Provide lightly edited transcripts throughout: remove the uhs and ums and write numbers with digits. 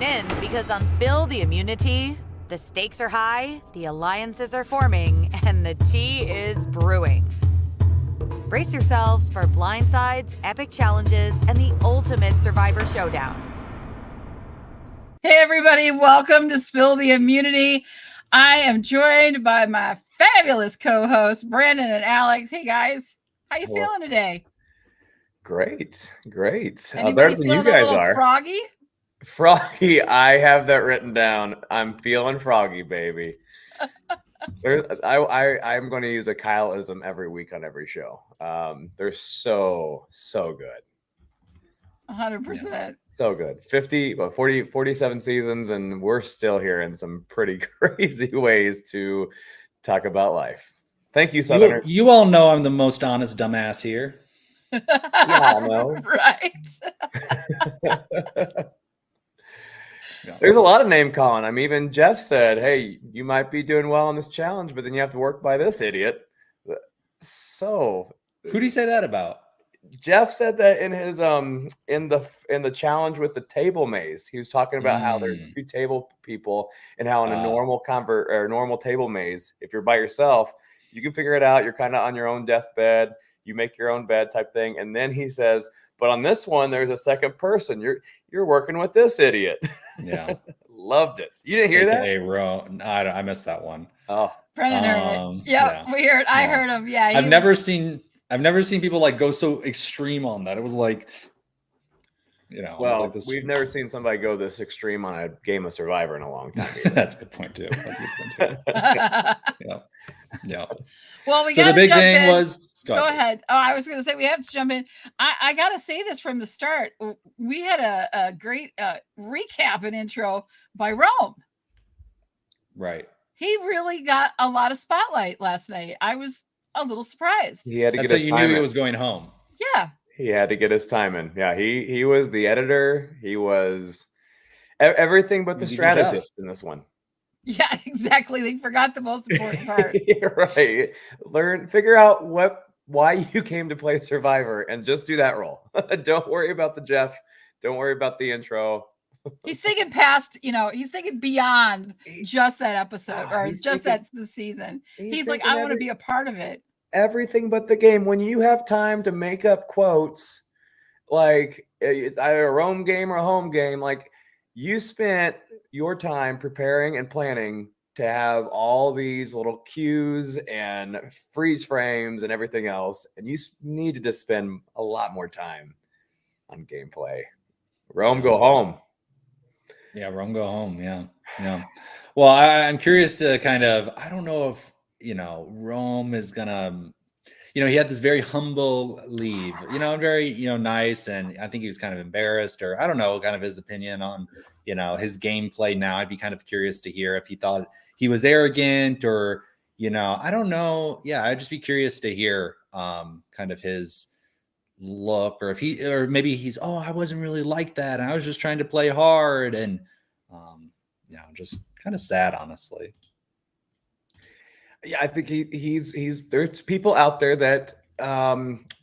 In because on Spill the Immunity, the stakes are high, the alliances are forming, and the tea is brewing. Brace yourselves for blindsides, epic challenges, and the ultimate Survivor showdown. Hey everybody, welcome to Spill the Immunity. I am joined by my fabulous co-hosts, Brandon and Alex. Hey guys, how you feeling today? Great. Anybody Better than you guys are. Froggy? Froggy, I have that written down. I'm feeling froggy, baby. I'm going to use a Kyleism every week on every show. They're so good. 100%. So good. 47 seasons, and we're still hearing some pretty crazy ways to talk about life. Thank you, Southerners. You all know I'm the most honest dumbass here. Yeah, I know. Right. There's a lot of name calling. I mean, even Jeff said, hey, you might be doing well on this challenge, but then you have to work by this idiot. So who do you say that about? Jeff said that in his in the challenge with the table maze. He was talking about how there's a few table people and how in a normal table maze, if you're by yourself, you can figure it out. You're kind of on your own deathbed. You make your own bed type thing. And then he says, but on this one, there's a second person. You're working with this idiot. Yeah. Loved it. You didn't hear that? Hey, no, I missed that one. Oh, Brendan heard it. Yep, we heard. I heard him. Yeah, I've never seen people like go so extreme on that. It was like, well, like this... we've never seen somebody go this extreme on a game of Survivor in a long time. That's a good point too. Yeah. Well, so the big thing was. Go ahead. Oh, I was going to say we have to jump in. I got to say this from the start. We had a great recap and intro by Rome. Right. He really got a lot of spotlight last night. I was a little surprised. He had to That's get his you time knew in. he was going home. Yeah. He had to get his time in. Yeah, he was the editor. He was everything but the strategist in this one. Yeah, exactly. They forgot the most important part. Right. Figure out why you came to play Survivor and just do that role. Don't worry about the Jeff. Don't worry about the intro. He's thinking past, he's thinking beyond just that episode or just that's the season. He's like, I want to be a part of it. Everything but the game. When you have time to make up quotes, like it's either a Rome game or a home game, like you spent your time preparing and planning to have all these little cues and freeze frames and everything else, and you needed to spend a lot more time on gameplay. Rome, go home. Yeah, Rome, go home. Yeah. Well, I'm curious to kind of, I don't know if, Rome is gonna, he had this very humble leave, very, nice. And I think he was kind of embarrassed, or I don't know, kind of his opinion on, his gameplay now. I'd be kind of curious to hear if he thought he was arrogant or, I don't know. Yeah, I'd just be curious to hear kind of his look, or maybe he's, I wasn't really like that. And I was just trying to play hard and, just kind of sad, honestly. Yeah, I think he's there's people out there that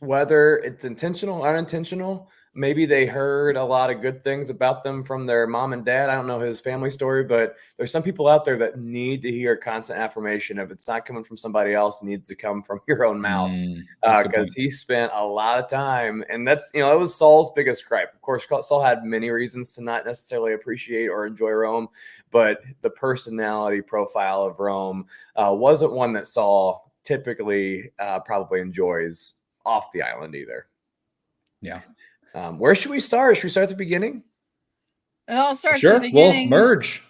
whether it's intentional or unintentional, maybe they heard a lot of good things about them from their mom and dad. I don't know his family story, but there's some people out there that need to hear constant affirmation. If it's not coming from somebody else, it needs to come from your own mouth, because he spent a lot of time, and that's that was Saul's biggest gripe. Of course, Saul had many reasons to not necessarily appreciate or enjoy Rome, but the personality profile of Rome wasn't one that Saul typically probably enjoys off the island either. Yeah. Where should we start? Should we start at the beginning? It all starts at the beginning. Well, merge.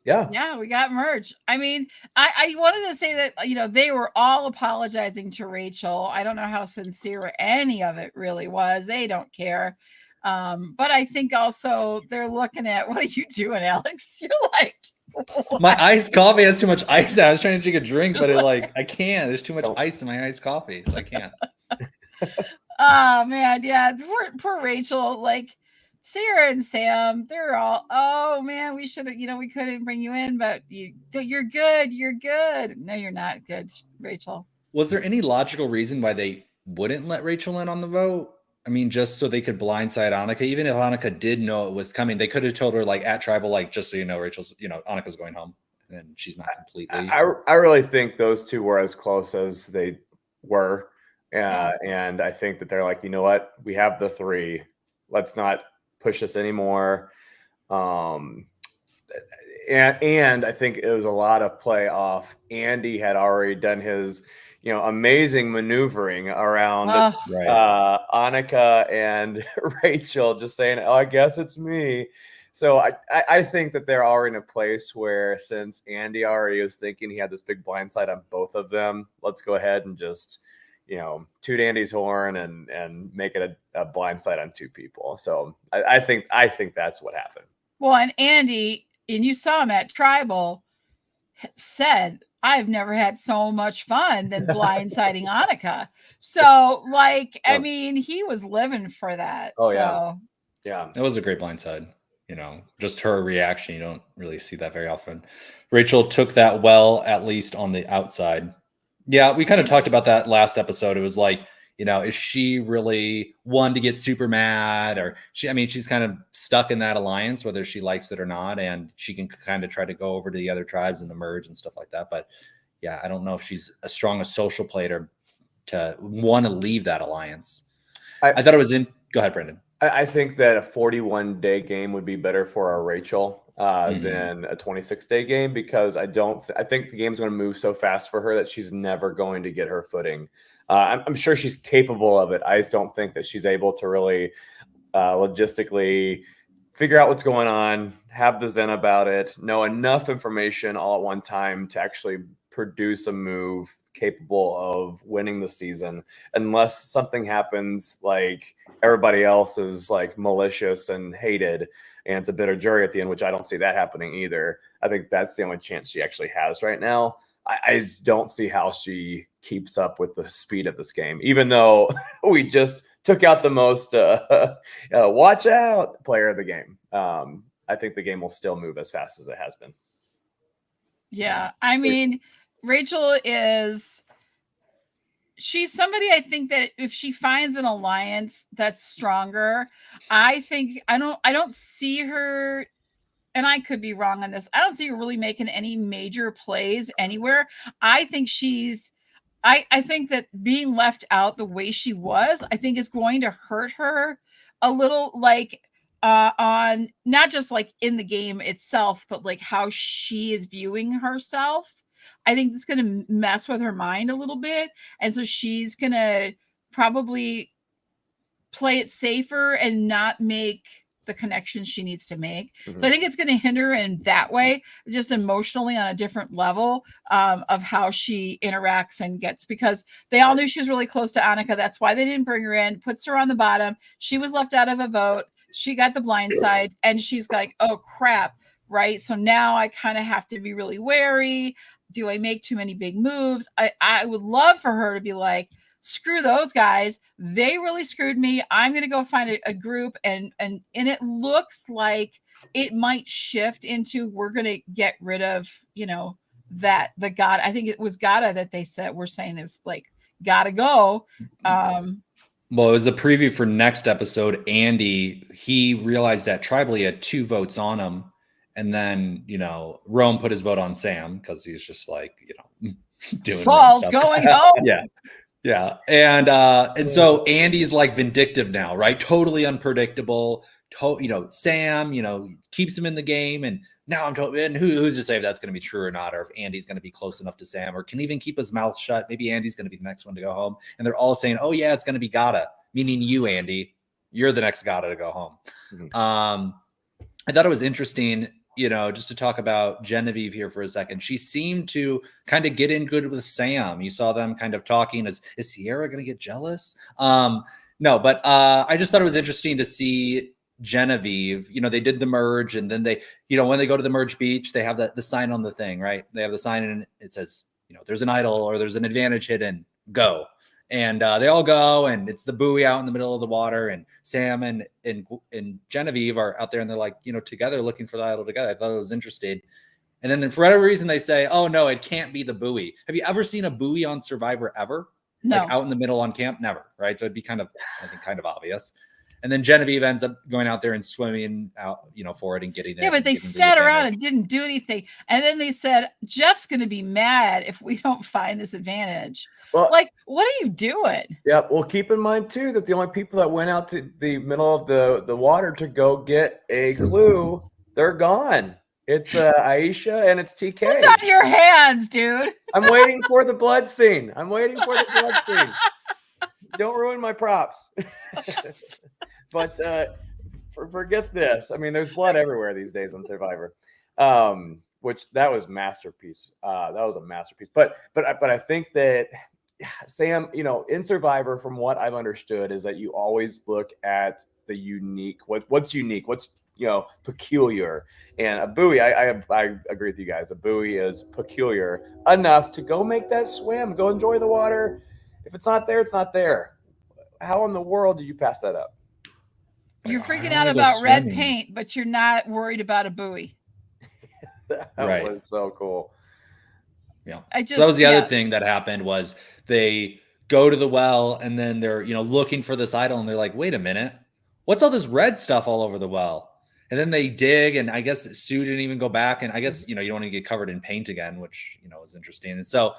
Yeah, we got merge. I mean, I wanted to say that, they were all apologizing to Rachel. I don't know how sincere any of it really was. They don't care. But I think also they're looking at, what are you doing, Alex? You're like, what? My iced coffee has too much ice. I was trying to drink a drink, but I can't. There's too much ice in my iced coffee, so I can't. Oh man, yeah. Poor Rachel. Like Sarah and Sam, they're all, oh man, we should have, we couldn't bring you in, but you're good. You're good. No, you're not good, Rachel. Was there any logical reason why they wouldn't let Rachel in on the vote? I mean, just so they could blindside Annika. Even if Annika did know it was coming, they could have told her like at tribal, like, just so you know, Rachel's, Annika's going home, and she's not completely. I really think those two were as close as they were. And I think that they're like, you know what? We have the 3. Let's not push this anymore. And I think it was a lot of play off. Andy had already done his, amazing maneuvering around Ugh. Annika and Rachel, just saying, "Oh, I guess it's me." So I think that they're already in a place where, since Andy already was thinking he had this big blindside on both of them, let's go ahead and just, toot Andy's horn and make it a blindside on 2 people. So I think that's what happened. Well, and Andy, and you saw him at Tribal, said, "I've never had so much fun than blindsiding Annika." So, like, I mean, he was living for that. Oh, so. Yeah. It was a great blindside. Just her reaction. You don't really see that very often. Rachel took that well, at least on the outside. Yeah, we kind of talked about that last episode. It was like, is she really one to get super mad, or she's kind of stuck in that alliance, whether she likes it or not. And she can kind of try to go over to the other tribes and the merge and stuff like that. But yeah, I don't know if she's as strong a social player to want to leave that alliance. I thought it was go ahead, Brendan. I think that a 41-day game would be better for our Rachel than a 26-day game, because I think the game's going to move so fast for her that she's never going to get her footing. I'm sure she's capable of it. I just don't think that she's able to really logistically figure out what's going on, have the zen about it, know enough information all at one time to actually produce a move capable of winning the season, unless something happens like everybody else is like malicious and hated and it's a bitter jury at the end, which I don't see that happening either. I think that's the only chance she actually has right now. I don't see how she keeps up with the speed of this game, even though we just took out the most watch out player of the game. I think the game will still move as fast as it has been. Yeah, I mean, Rachel she's somebody, I think, that if she finds an alliance that's stronger, I don't see her, and I could be wrong on this, I don't see her really making any major plays anywhere. I think I think that being left out the way she was, I think is going to hurt her a little, like on not just like in the game itself, but like how she is viewing herself. I think it's going to mess with her mind a little bit. And so she's going to probably play it safer and not make the connections she needs to make. Mm-hmm. So I think it's going to hinder her in that way, just emotionally on a different level of how she interacts and gets, because they all knew she was really close to Annika. That's why they didn't bring her in, puts her on the bottom. She was left out of a vote. She got the blind side, and she's like, oh crap. Right. So now I kind of have to be really wary. Do I make too many big moves? I would love for her to be like, screw those guys. They really screwed me. I'm going to go find a group. And it looks like it might shift into, we're going to get rid of, that the God, I think it was Gata that they said, we're saying it's like, gotta go. Well, it was the preview for next episode. Andy, he realized that Tribal, he had 2 votes on him. And then, Rome put his vote on Sam because he's just like, doing Saul's going home. Yeah. And so Andy's like vindictive now, right? Totally unpredictable. Sam, keeps him in the game. And now and who's to say if that's going to be true or not, or if Andy's going to be close enough to Sam, or can even keep his mouth shut. Maybe Andy's going to be the next one to go home. And they're all saying, oh yeah, it's going to be Gata, meaning you, Andy. You're the next Gata to go home. Mm-hmm. I thought it was interesting, just to talk about Genevieve here for a second. She seemed to kind of get in good with Sam. You saw them kind of talking. Is Sierra going to get jealous? No, but I just thought it was interesting to see Genevieve. They did the merge, and then they, when they go to the merge beach, they have the sign on the thing, right? They have the sign, and it says, there's an idol or there's an advantage hidden. Go. And they all go, and it's the buoy out in the middle of the water, and Sam and Genevieve are out there, and they're like, together looking for the idol together. I thought it was interesting. And then for whatever reason, they say, oh no, it can't be the buoy. Have you ever seen a buoy on Survivor ever? No. like out in the middle on camp? Never, right? So it'd be kind of, I think, kind of obvious. And then Genevieve ends up going out there and swimming out, for it and getting it. Yeah, but they sat around and didn't do anything. And then they said, Jeff's going to be mad if we don't find this advantage. Well, like, what are you doing? Yeah. Well, keep in mind too that the only people that went out to the middle of the water to go get a clue, they're gone. It's Aisha and it's TK. What's on your hands, dude? I'm waiting for the blood scene. Don't ruin my props. But forget this. I mean, there's blood everywhere these days on Survivor. Which that was masterpiece. That was a masterpiece. But I think that Sam, in Survivor, from what I've understood, is that you always look at the unique. What's unique? What's peculiar? And a buoy, I agree with you guys. A buoy is peculiar enough to go make that swim, go enjoy the water. If it's not there, it's not there. How in the world do you pass that up? You're freaking out about red paint, but you're not worried about a buoy. That was so cool. Yeah. So that was the other thing that happened was they go to the well and then they're, looking for this idol and they're like, wait a minute, what's all this red stuff all over the well? And then they dig and I guess Sue didn't even go back. And I guess, you don't want to get covered in paint again, which, is interesting. And so,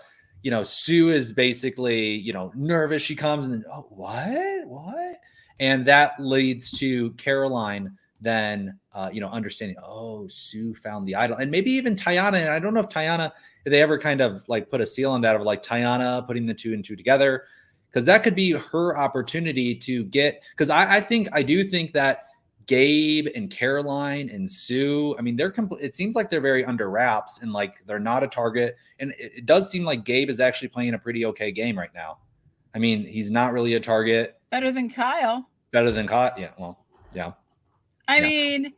Sue is basically, nervous. She comes and then, oh, what? And that leads to Caroline then, understanding, oh, Sue found the idol. And maybe even Tiana. And I don't know if Tiana, they ever kind of like put a seal on that of like Tiana putting the 2 and 2 together, because that could be her opportunity to get, because I do think that Gabe and Caroline and Sue, I mean, it seems like they're very under wraps and like they're not a target. And it does seem like Gabe is actually playing a pretty okay game right now. I mean, he's not really a target. Better than Kyle. Yeah. Well, yeah. I mean,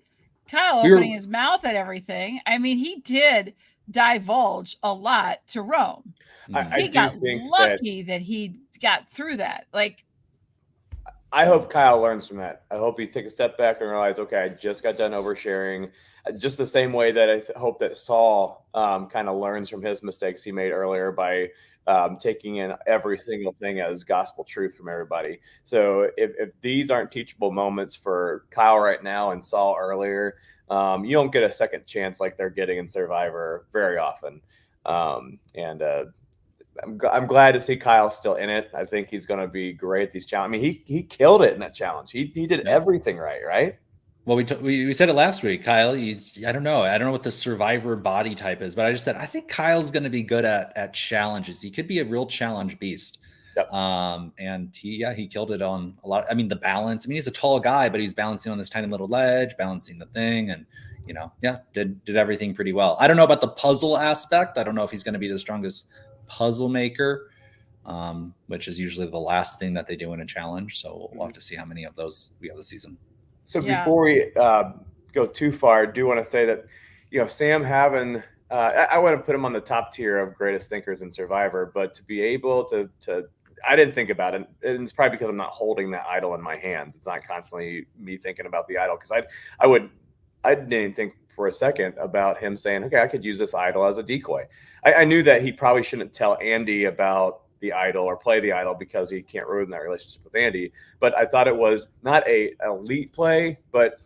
Kyle opening his mouth at everything. I mean, he did divulge a lot to Rome. He got lucky that he got through that. Like, I hope Kyle learns from that. I hope he takes a step back and realize, okay, I just got done oversharing. Just the same way that I hope that Saul kind of learns from his mistakes he made earlier by taking in every single thing as gospel truth from everybody. So if these aren't teachable moments for Kyle right now and Saul earlier, you don't get a second chance like they're getting in Survivor very often. I'm glad to see Kyle still in it. I think he's going to be great at these challenges. I mean, he killed it in that challenge. He did everything right? Well, we said it last week. Kyle, I don't know what the Survivor body type is, but I just said I think Kyle's going to be good at challenges. He could be a real challenge beast. Yep. And he killed it on a lot. I mean, the balance. I mean, he's a tall guy, but he's balancing on this tiny little ledge, balancing the thing, and did everything pretty well. I don't know about the puzzle aspect. I don't know if he's going to be the strongest puzzle maker, which is usually the last thing that they do in a challenge. So we'll have to see how many of those we have this season. So before we go too far, I do want to say that, Sam having, I want to put him on the top tier of greatest thinkers in Survivor, but to be able to I didn't think about it. And it's probably because I'm not holding that idol in my hands. It's not constantly me thinking about the idol. Cause I didn't think for a second about him saying, okay, I could use this idol as a decoy. I knew that he probably shouldn't tell Andy about the idol or play the idol because he can't ruin that relationship with Andy. But I thought it was not an elite play, but,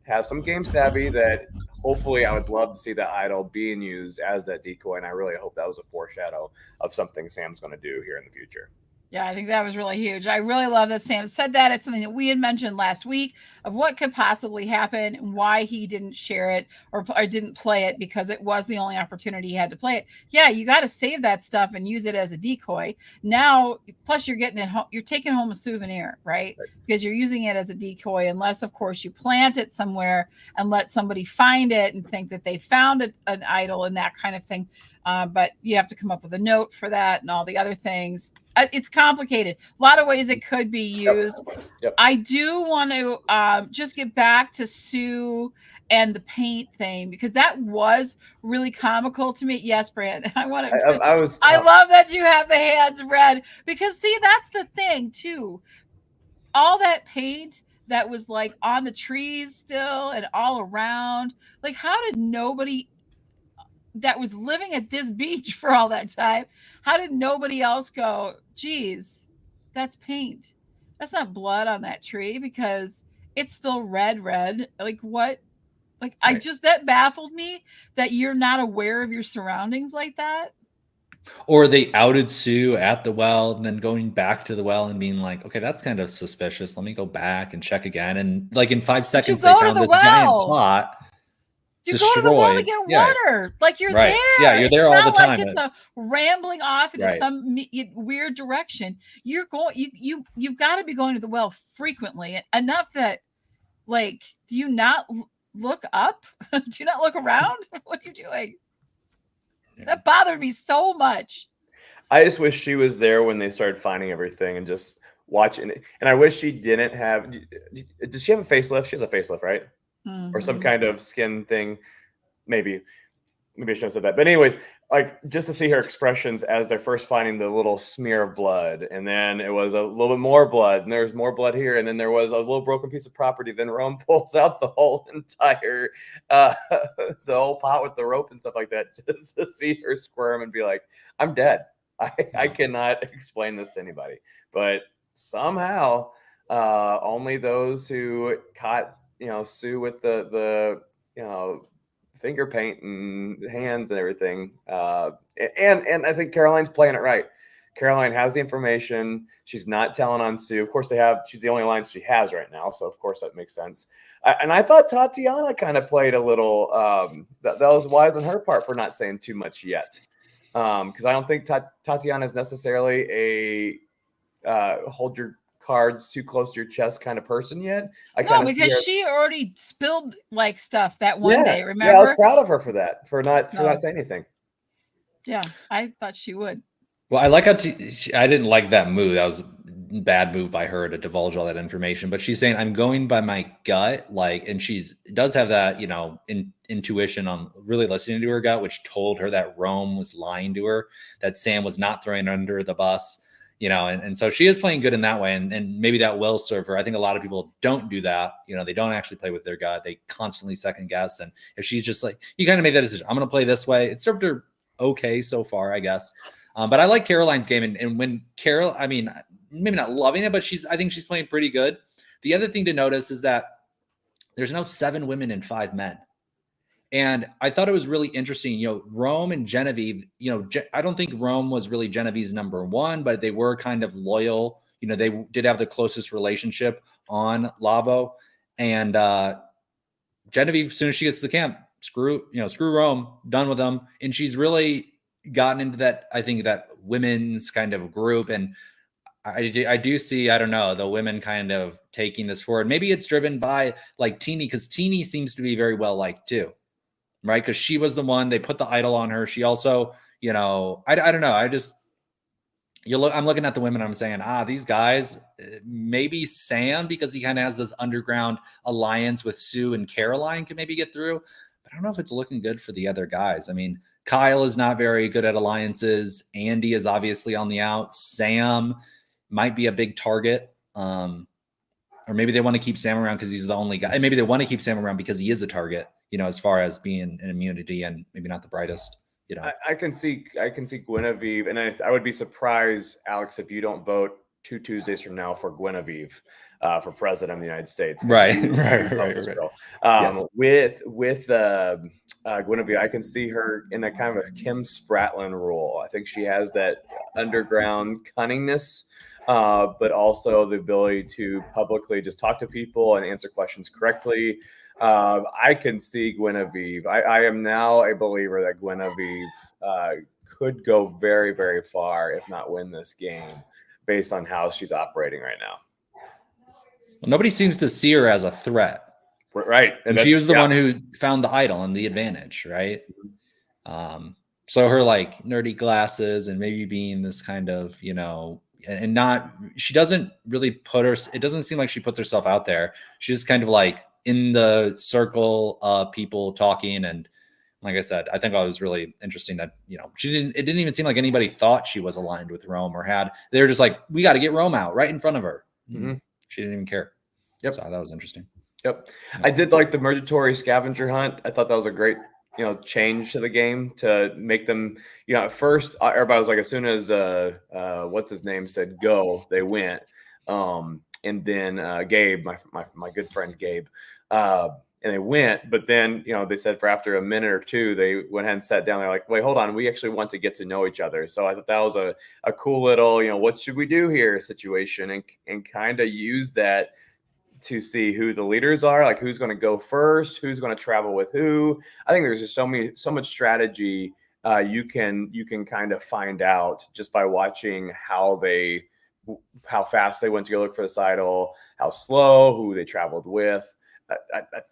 has some game savvy that hopefully I would love to see that idol being used as that decoy. And I really hope that was a foreshadow of something Sam's going to do here in the future. Yeah, I think that was really huge. I really love that Sam said that. It's something that we had mentioned last week of what could possibly happen and why he didn't share it or didn't play it, because it was the only opportunity he had to play it. Yeah, you got to save that stuff and use it as a decoy. Now, plus you're getting it home, you're taking home a souvenir, right? Because you're using it as a decoy, unless of course you plant it somewhere and let somebody find it and think that they found an idol and that kind of thing. But you have to come up with a note for that and all the other things. It's complicated. A lot of ways it could be used. Yep. I do want to just get back to Sue and the paint thing, because that was really comical to me. Yes, Brand. I love that you have the hands red, because see, that's the thing too. All that paint that was like on the trees still and all around. Like, how did nobody that was living at this beach for all that time, how did nobody else go, geez, that's paint. That's not blood on that tree because it's still red. Like what? Like Right. that baffled me that you're not aware of your surroundings like that. Or they outed Sue at the well and then going back to the well and being like, okay, that's kind of suspicious. Let me go back and check again. And like in 5 But you seconds, they go to found the this giant well. pot You go to the well to destroyed. get Yeah, water. Like you're right. there. Yeah, you're there It's all the not like time. it's a rambling off into Right. some weird direction. You're going. You've got to be going to the well frequently enough that, like, do you not look up? Do you not look around? What are you doing? Yeah. That bothered me so much. I just wish she was there when they started finding everything and just watching it. And I wish she didn't have. Does she have a facelift? She has a facelift, right? Or some kind of skin thing. Maybe I shouldn't have said that. But anyways, like just to see her expressions as they're first finding the little smear of blood, and then it was a little bit more blood, and there's more blood here, and then there was a little broken piece of property. Then Rome pulls out the whole entire, the whole pot with the rope and stuff like that, just to see her squirm and be like, "I'm dead. I cannot explain this to anybody." But somehow, only those who caught Sue with the finger paint and hands and everything. And I think Caroline's playing it right. Caroline has the information. She's not telling on Sue. Of course, she's the only alliance she has right now. So, of course, that makes sense. And I thought Tatiana kind of played a little, that was wise on her part for not saying too much yet. Because I don't think Tatiana is necessarily a hold your cards too close to your chest kind of person yet. No, because she already spilled like stuff that one day. Remember? Yeah, I was proud of her for that, for not saying anything. Yeah, I thought she would. Well, I like how I didn't like that move. That was a bad move by her to divulge all that information. But she's saying, "I'm going by my gut," and does have that, intuition on really listening to her gut, which told her that Rome was lying to her, that Sam was not throwing her under the bus. And so she is playing good in that way, and maybe that will serve her. I think a lot of people don't do that. They don't actually play with their gut. They constantly second guess. And if she's just like, you kind of made that decision, I'm going to play this way. It served her okay so far, I guess. But I like Caroline's game. And when Carol, I mean, maybe not loving it, but I think she's playing pretty good. The other thing to notice is that there's now 7 women and 5 men. And I thought it was really interesting, Rome and Genevieve, I don't think Rome was really Genevieve's number one, but they were kind of loyal. They did have the closest relationship on Lavo. And Genevieve, as soon as she gets to the camp, screw Rome, done with them. And she's really gotten into that, I think, that women's kind of group. And I do see, I don't know, the women kind of taking this forward. Maybe it's driven by like Teeny, because Teeny seems to be very well liked too. Right, because she was the one, they put the idol on her. She also, I don't know. I'm looking at the women. I'm saying, these guys, maybe Sam, because he kind of has this underground alliance with Sue and Caroline, can maybe get through. But I don't know if it's looking good for the other guys. I mean, Kyle is not very good at alliances. Andy is obviously on the out. Sam might be a big target. Or maybe they want to keep Sam around because he's the only guy. And maybe they want to keep Sam around because he is a target. as far as being an immunity and maybe not the brightest, I can see Guinevere, and I would be surprised, Alex, if you don't vote 2 Tuesdays from now for Guinevere for president of the United States. Right. Yes. With Guinevere, I can see her in a kind of a Kim Spratlin role. I think she has that underground cunningness, but also the ability to publicly just talk to people and answer questions correctly. I can see Guinevere. I am now a believer that Guinevere could go very, very far, if not win this game, based on how she's operating right now. Well, nobody seems to see her as a threat. Right. And she was the one who found the idol and the advantage, right? So her like nerdy glasses and maybe being this kind of, and not, she doesn't really it doesn't seem like she puts herself out there. She's just kind of like in the circle of people talking. And like I said, I think it was really interesting that, it didn't even seem like anybody thought she was aligned with Rome they were just like, we got to get Rome out right in front of her. Mm-hmm. She didn't even care. Yep. So that was interesting. Yep. I did like the Mergatory scavenger hunt. I thought that was a great, change to the game to make them, at first everybody was like, as soon as what's his name said go, they went. And then Gabe, my good friend Gabe, and they went, but then, they said for after a minute or two, they went ahead and sat down. They're like, wait, hold on. We actually want to get to know each other. So I thought that was a cool little, what should we do here situation, and kind of use that to see who the leaders are, like who's going to go first, who's going to travel with who. I think there's just so much strategy you can kind of find out just by watching how fast they went to go look for the sidle, how slow, who they traveled with.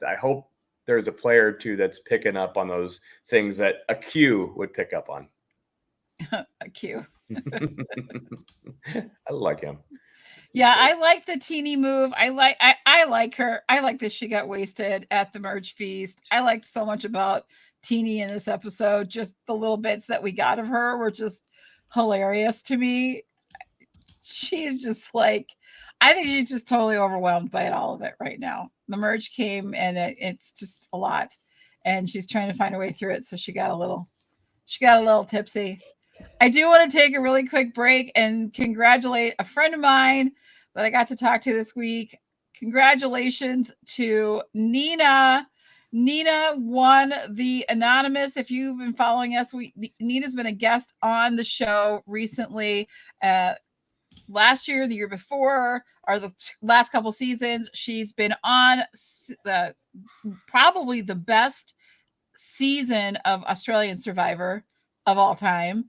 I hope there's a player or two that's picking up on those things that a Q would pick up on. A Q. I like him. Yeah, I like the teeny move. I like her. I like that she got wasted at the merge feast. I liked so much about Teeny in this episode. Just the little bits that we got of her were just hilarious to me. She's just like, I think she's just totally overwhelmed by all of it right now. The merge came and it's just a lot, and she's trying to find a way through it. So she got a little tipsy. I do want to take a really quick break and congratulate a friend of mine that I got to talk to this week. Congratulations to Nina. Nina won the Anonymous. If you've been following us, Nina's been a guest on the show recently. Last year, the year before, or the last couple seasons, she's been on probably the best season of Australian Survivor of all time.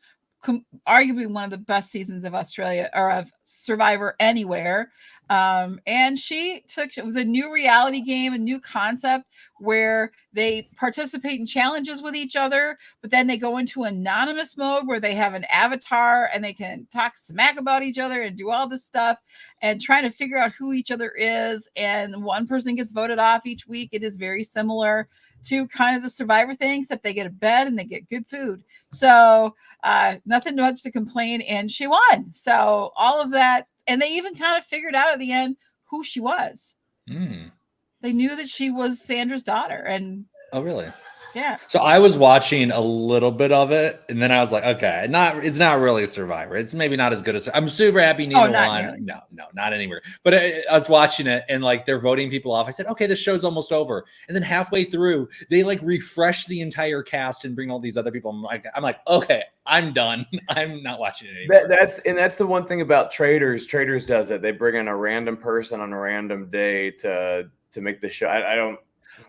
Arguably one of the best seasons of Australia or of Survivor anywhere. And it was a new reality game, a new concept where they participate in challenges with each other, but then they go into anonymous mode where they have an avatar and they can talk smack about each other and do all this stuff and trying to figure out who each other is. And one person gets voted off each week. It is very similar to kind of the Survivor thing, except they get a bed and they get good food. So nothing much to complain, and she won. So all of that, and they even kind of figured out at the end who she was. They knew that she was Sandra's daughter. And oh, really? Yeah. So I was watching a little bit of it, and then I was like, okay, it's not really a Survivor. It's maybe not as good as I'm super happy Nina won. Nearly. No, not anywhere. But I was watching it, and like they're voting people off. I said, okay, this show's almost over. And then halfway through, they like refresh the entire cast and bring all these other people. I'm like, okay, I'm done. I'm not watching it anymore. That's the one thing about Traders. Traders does it. They bring in a random person on a random day to make the show.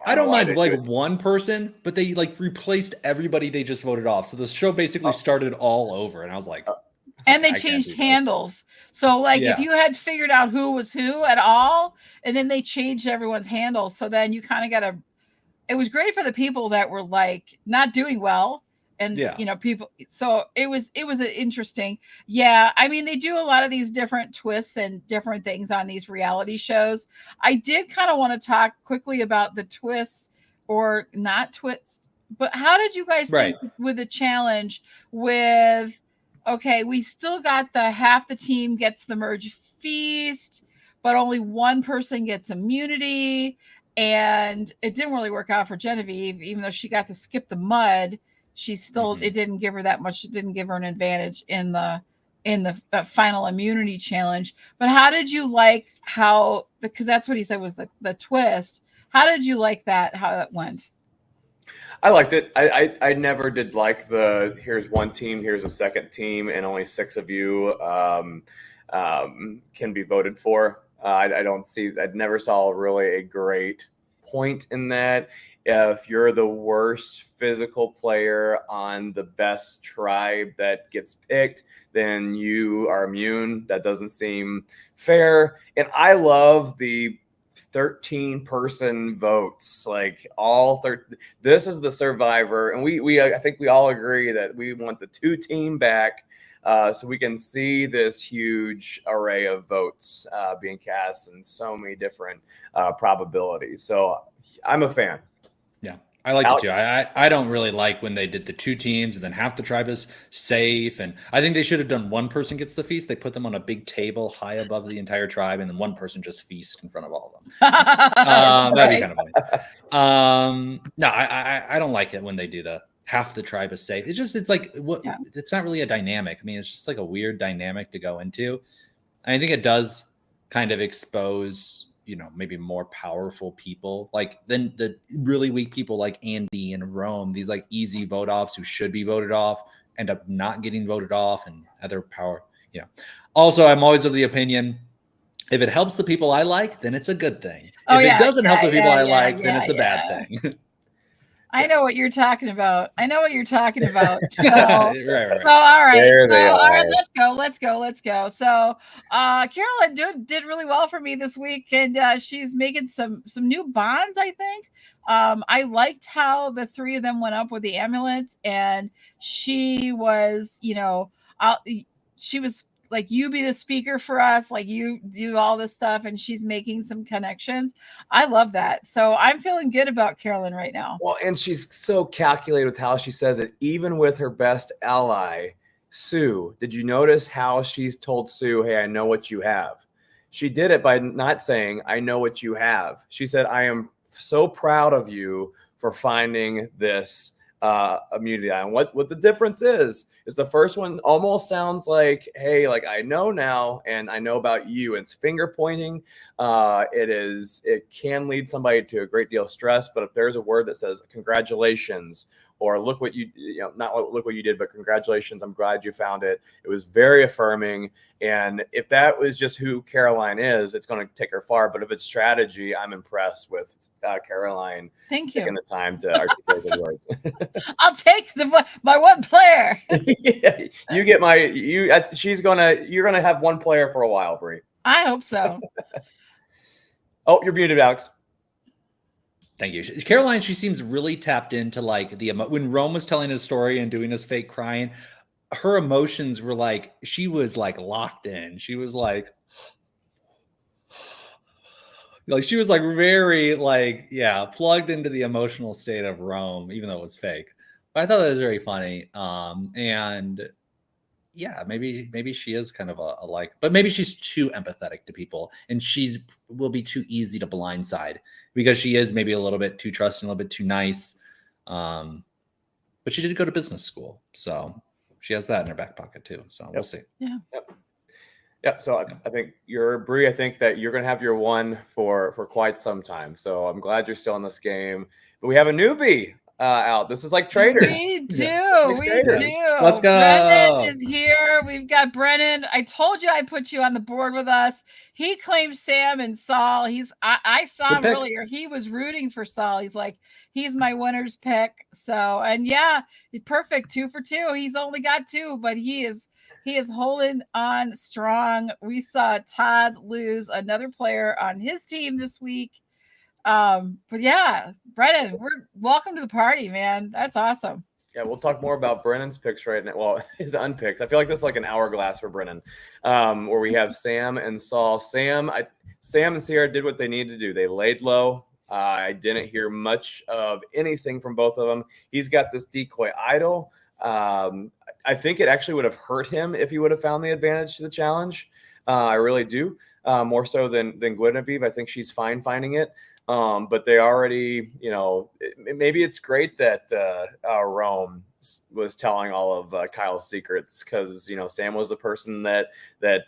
I don't mind like one person, but they like replaced everybody they just voted off. So the show basically started all over, and I was like, and they changed handles. So like if you had figured out who was who at all, and then they changed everyone's handles, so then you kind of it was great for the people that were like not doing well. And people. So it was an interesting. Yeah, I mean, they do a lot of these different twists and different things on these reality shows. I did kind of want to talk quickly about the twists or not twist. But how did you guys think with the challenge? With okay, we still got the half the team gets the merge feast, but only one person gets immunity, and it didn't really work out for Genevieve, even though she got to skip the mud. She still it didn't give her that much. It didn't give her an advantage in the final immunity challenge. But how did you like how, because that's what he said was the twist. How did you like that? How that went? I liked it. I never did like here's one team, here's a second team, and only 6 of you can be voted for. I never saw really a great point in that. If you're the worst physical player on the best tribe that gets picked, then you are immune. That doesn't seem fair. And I love the 13-person votes, like all 13. This is the Survivor, and we I think we all agree that we want the 2-team back, so we can see this huge array of votes being cast and so many different probabilities. So I'm a fan. Yeah, I liked Alex? it too. I don't really like when they did the 2 teams and then half the tribe is safe. And I think they should have done one person gets the feast. They put them on a big table high above the entire tribe, and then one person just feast in front of all of them. That'd be kind of funny. No, I don't like it when they do the half the tribe is safe. It's like what it's not really a dynamic. I mean, it's just like a weird dynamic to go into. I think it does kind of expose, maybe more powerful people, like then the really weak people like Andy and Rome, these like easy vote offs who should be voted off end up not getting voted off and other power. Also, I'm always of the opinion, if it helps the people I like, then it's a good thing. If it doesn't help the people I like, then it's a bad thing. I know what you're talking about. So, Right. so all right. There they All right, are. let's go. So Carolyn did really well for me this week, and she's making some new bonds, I think. I liked how the 3 of them went up with the ambulance, and she was, she was like, you be the speaker for us, like you do all this stuff, and she's making some connections. I love that. So I'm feeling good about Carolyn right now. Well, and she's so calculated with how she says it, even with her best ally, Sue. Did you notice how she's told Sue, hey, I know what you have? She did it by not saying, I know what you have. She said, I am so proud of you for finding this immunity. And what the difference is the first one almost sounds like, hey, like I know now and I know about you. It's finger pointing. It can lead somebody to a great deal of stress, but if there's a word that says congratulations, or look what not look what you did, but congratulations, I'm glad you found it. It was very affirming. And if that was just who Caroline is, it's going to take her far. But if it's strategy, I'm impressed with Caroline. Thank you. Taking the time to articulate the words. I'll take my one player. Yeah, you get you're going to have one player for a while, Bree. I hope so. Oh, you're muted, Alex. Thank you. Caroline, she seems really tapped into like when Rome was telling his story and doing his fake crying, her emotions were like, she was like locked in. She was like she was like very like, plugged into the emotional state of Rome, even though it was fake. But I thought that was very funny. And maybe she is kind of a like, but maybe she's too empathetic to people and will be too easy to blindside because she is maybe a little bit too trusting, a little bit too nice. But she did go to business school, so she has that in her back pocket too. So we'll see. Yeah. Yep. So I think Bree. I think that you're going to have your one for quite some time. So I'm glad you're still in this game. But we have a newbie out. This is like traders. We do. We do. Let's go. Brennan is here. We've got Brennan. I told you I put you on the board with us. He claimed Sam and Saul. I saw him earlier. He was rooting for Saul. He's like, he's my winner's pick. So, and perfect. 2 for 2. He's only got 2, but he is holding on strong. We saw Todd lose another player on his team this week. But Brennan, we're welcome to the party, man. That's awesome. Yeah, we'll talk more about Brennan's picks right now. Well, his unpicks. I feel like this is like an hourglass for Brennan, where we have Sam and Saul. Sam and Sierra did what they needed to do. They laid low. I didn't hear much of anything from both of them. He's got this decoy idol. I think it actually would have hurt him if he would have found the advantage to the challenge. I really do. More so than Guinevere. I think she's fine finding it. But they already, maybe it's great that Rome was telling all of Kyle's secrets because, Sam was the person that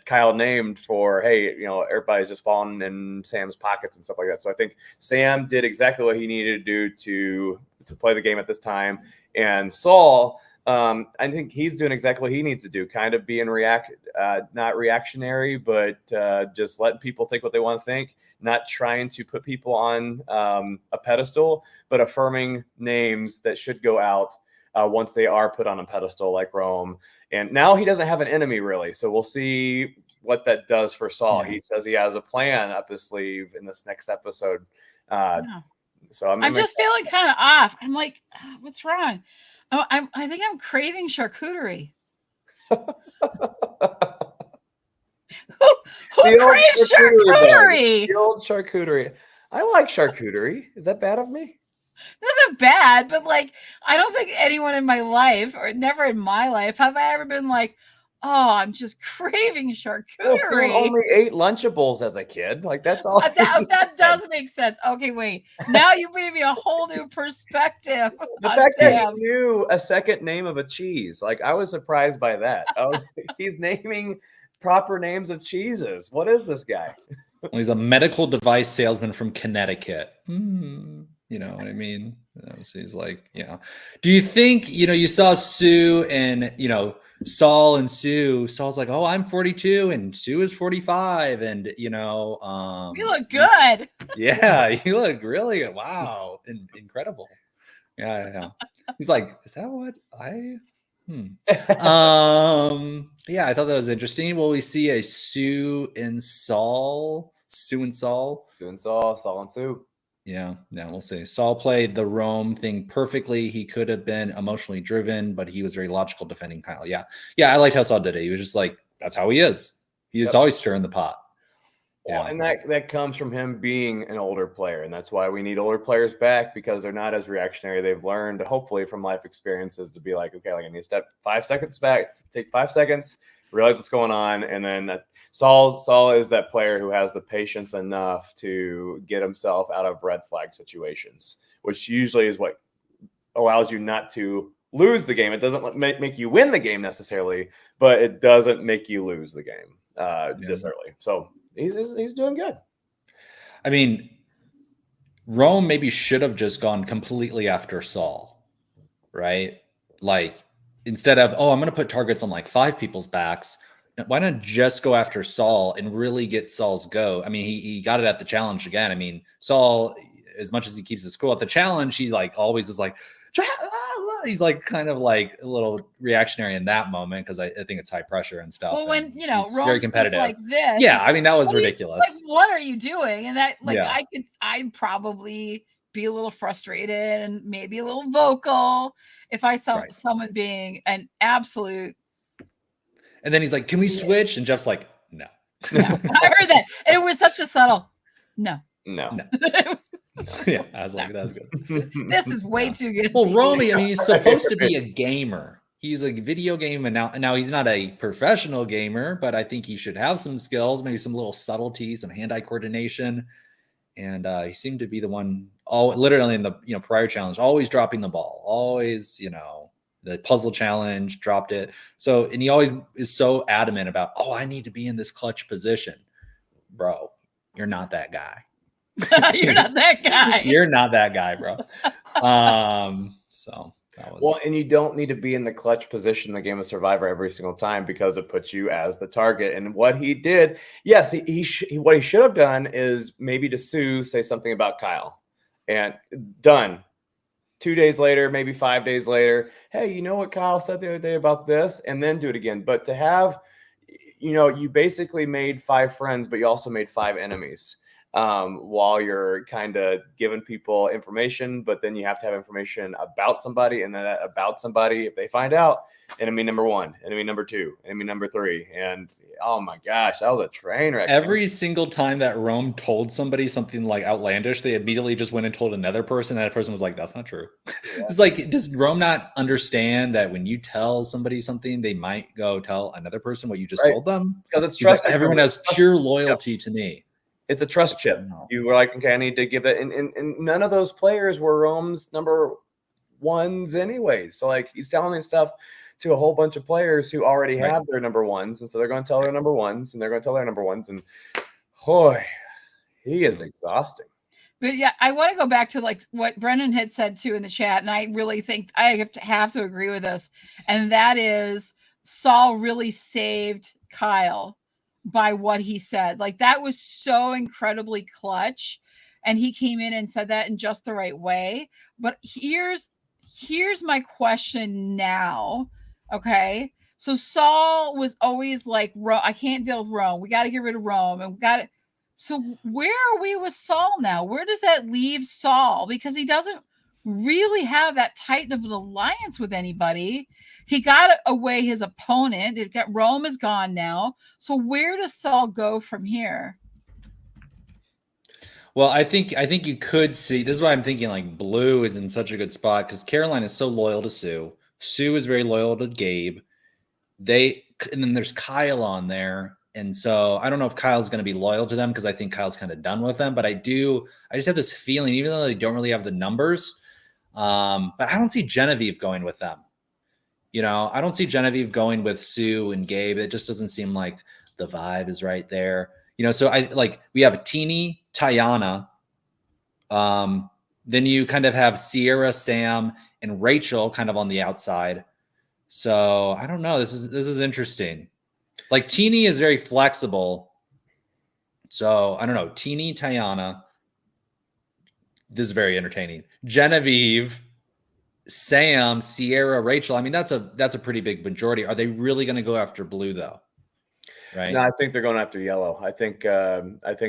Kyle named for, hey, everybody's just falling in Sam's pockets and stuff like that. So I think Sam did exactly what he needed to do to play the game at this time. And Saul, I think he's doing exactly what he needs to do, kind of being not reactionary, but just letting people think what they want to think, not trying to put people on a pedestal, but affirming names that should go out once they are put on a pedestal like Rome. And now he doesn't have an enemy really. So we'll see what that does for Saul. He says he has a plan up his sleeve in this next episode. So I'm just feeling kind of off. I'm like, what's wrong? Oh, I think I'm craving charcuterie. Who craves charcuterie? The old charcuterie. I like charcuterie. Is that bad of me? isn't bad, but like, I don't think anyone in my life, or never in my life, have I ever been like, oh, I'm just craving Well, Sam charcuterie. only ate Lunchables as a kid. Like that's all. That does make sense. Okay, wait. Now you gave me a whole new perspective The on fact that he Sam. knew a second name of a cheese, like I was surprised by that. He's naming proper names of cheeses. What is this guy? Well, he's a medical device salesman from Connecticut. You know what I mean? So he's like, Do you think, you saw Sue and, Saul and Sue? Saul's like, oh, I'm 42 and Sue is 45. And, You look good. Yeah, you look really good. Wow. Incredible. Yeah. He's like, is that what I... Yeah, I thought that was interesting. Will we see a Sue and Saul? Sue and Saul? Sue and Saul, Saul and Sue. Yeah, we'll see. Saul played the Rome thing perfectly. He could have been emotionally driven, but he was very logical defending Kyle. Yeah, I liked how Saul did it. He was just like, that's how he is. He's always stirring the pot. Well, and that comes from him being an older player, and that's why we need older players back, because they're not as reactionary. They've learned, hopefully, from life experiences to be like, okay, like I need to step 5 seconds back, take 5 seconds, realize what's going on, and then Saul is that player who has the patience enough to get himself out of red flag situations, which usually is what allows you not to lose the game. It doesn't make you win the game necessarily, but it doesn't make you lose the game this early. So he's doing good. I mean, Rome maybe should have just gone completely after Saul, right? Like, instead of, I'm going to put targets on like 5 people's backs, why not just go after Saul and really get Saul's go? I mean, he got it at the challenge again. I mean, Saul, as much as he keeps his cool at the challenge, he like always is like, he's like kind of like a little reactionary in that moment, because I think it's high pressure and stuff. Well, when Rome's very competitive like this, yeah, I mean that was ridiculous. Like, what are you doing? And that, like, I'd probably be a little frustrated and maybe a little vocal if I saw someone being an absolute. And then he's like, "Can we switch?" And Jeff's like, "No." I heard that, and it was such a subtle no. Yeah, I was like, that's good. This is way too good. Well, Romy, I mean, he's supposed to be a gamer. He's a video game, and now he's not a professional gamer, but I think he should have some skills, maybe some little subtleties, some hand-eye coordination. And he seemed to be the one, literally in the prior challenge, always dropping the ball, always the puzzle challenge, dropped it. So, and he always is so adamant about, I need to be in this clutch position, bro. You're not that guy. You're not that guy. You're not that guy, bro. So that was well, and you don't need to be in the clutch position in the game of Survivor every single time, because it puts you as the target. And what he did, yes, what he should have done is maybe to Sue say something about Kyle, and done. 2 days later, maybe 5 days later, hey, you know what Kyle said the other day about this, and then do it again. But to have, you basically made 5 friends, but you also made 5 enemies. While you're kind of giving people information, but then you have to have information about somebody, and then about somebody, if they find out, enemy number 1, enemy number 2, enemy number 3. And oh my gosh, that was a train wreck. Every single time that Rome told somebody something like outlandish, they immediately just went and told another person, and that person was like, that's not true. Yeah. It's like, does Rome not understand that when you tell somebody something, they might go tell another person what you just told them? Because it's trust. Like, everyone has pure loyalty to me. It's a trust chip. You were like, okay, I need to give it. And none of those players were Rome's number 1s anyway. So like, he's telling this stuff to a whole bunch of players who already have their number 1s. And so they're going to tell their number 1s, and they're going to tell their number 1s. And boy, he is exhausting. But yeah, I want to go back to like what Brendan had said too in the chat. And I really think I have to agree with this. And that is, Saul really saved Kyle by what he said. Like, that was so incredibly clutch, and he came in and said that in just the right way. But here's my question now. Okay, so Saul was always like, I can't deal with Rome, we got to get rid of Rome, and we got to. So where are we with Saul now? Where does that leave Saul? Because he doesn't really have that tight of an alliance with anybody. He got away his opponent. Rome is gone now. So where does Saul go from here? Well, I think you could see, this is why I'm thinking like Blue is in such a good spot because Caroline is so loyal to Sue. Sue is very loyal to Gabe. And then there's Kyle on there. And so I don't know if Kyle's going to be loyal to them because I think Kyle's kind of done with them. But I just have this feeling, even though they don't really have the numbers, but I don't see Genevieve going with them. I don't see Genevieve going with Sue and Gabe. It just doesn't seem like the vibe is right there. So we have Teeny, Tiana. Then you kind of have Sierra, Sam, and Rachel kind of on the outside. So I don't know. This is interesting. Like Teeny is very flexible. So I don't know. Teeny, Tiana. This is very entertaining. Genevieve, Sam, Sierra, Rachel. I mean, that's a pretty big majority. Are they really going to go after Blue though? Right. No, I think they're going after Yellow. I think